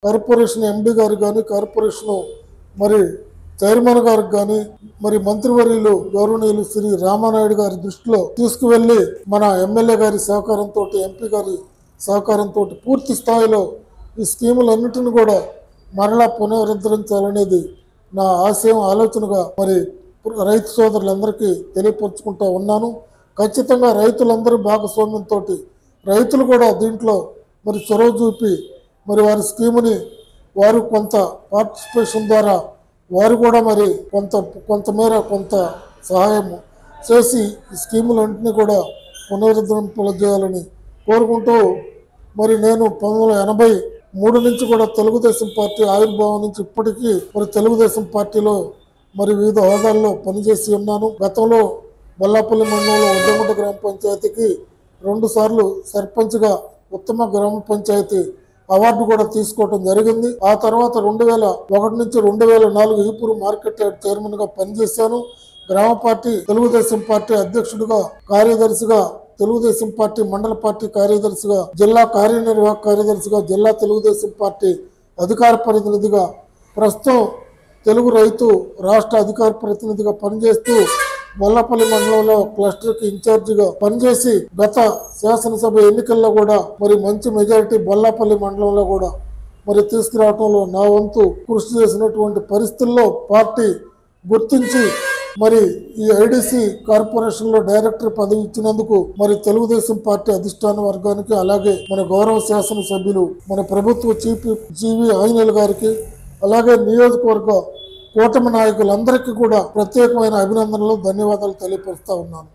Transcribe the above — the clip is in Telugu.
కార్పొరేషన్ ఎండి గారు కానీ కార్పొరేషన్ మరి చైర్మన్ గారికి కానీ మరి మంత్రివర్యులు గౌరవనీయులు శ్రీ రామానాయుడు గారి దృష్టిలో తీసుకువెళ్లి మన ఎమ్మెల్యే గారి సహకారంతో ఎంపీ గారి సహకారంతో పూర్తి స్థాయిలో ఈ స్కీములన్నిటిని కూడా మరలా పునరుద్ధరించాలనేది నా ఆశయం ఆలోచనగా మరి రైతు సోదరులందరికీ తెలియపరుచుకుంటూ ఉన్నాను. ఖచ్చితంగా రైతులందరూ భాగస్వామ్యంతో రైతులు కూడా దీంట్లో మరి చొరవ చూపి మరి వారి స్కీముని వారు కొంత పార్టిసిపేషన్ ద్వారా వారు కూడా మరి కొంతమేర కొంత సహాయం చేసి ఈ స్కీములన్నింటినీ కూడా పునరుద్ధరింపలు చేయాలని కోరుకుంటూ మరి నేను 1983 నుంచి కూడా తెలుగుదేశం పార్టీ ఆవిర్భావం నుంచి ఇప్పటికీ మరి తెలుగుదేశం పార్టీలో మరి వివిధ హోదాల్లో పనిచేసి ఉన్నాను. గతంలో బొల్లాపల్లి మండలంలో ఉద్దగుంట గ్రామ పంచాయతీకి 2 సార్లు సర్పంచ్గా ఉత్తమ గ్రామ పంచాయతీ అవార్డు కూడా తీసుకోవడం జరిగింది. ఆ తర్వాత 2001 నుంచి 2004 ఈపూరు మార్కెట్ యార్డ్ చైర్మన్గా పనిచేశాను. గ్రామ పార్టీ తెలుగుదేశం పార్టీ అధ్యక్షుడిగా, కార్యదర్శిగా, తెలుగుదేశం పార్టీ మండల పార్టీ కార్యదర్శిగా, జిల్లా కార్యనిర్వాహక కార్యదర్శిగా, జిల్లా తెలుగుదేశం పార్టీ అధికార ప్రతినిధిగా, ప్రస్తుతం తెలుగు రైతు రాష్ట్ర అధికార ప్రతినిధిగా పనిచేస్తూ బొల్లపల్లి మండలంలో క్లస్టర్కి ఇన్ఛార్జిగా పనిచేసి గత శాసనసభ ఎన్నికల్లో కూడా మరి మంచి మెజారిటీ బొల్లపల్లి మండలంలో కూడా మరి తీసుకురావడంలో నా వంతు కృషి చేసినటువంటి పరిస్థితుల్లో పార్టీ గుర్తించి మరి ఈ ఐడిసి కార్పొరేషన్లో డైరెక్టర్ పదవి ఇచ్చినందుకు మరి తెలుగుదేశం పార్టీ అధిష్టాన వర్గానికి, అలాగే మన గౌరవ శాసనసభ్యులు మన ప్రభుత్వ చీఫ్ జీవి ఆంజనేయులు గారికి, అలాగే నియోజకవర్గ కూటమి నాయకులందరికీ కూడా ప్రత్యేకమైన అభినందనలు, ధన్యవాదాలు తెలియపరుస్తా ఉన్నాను.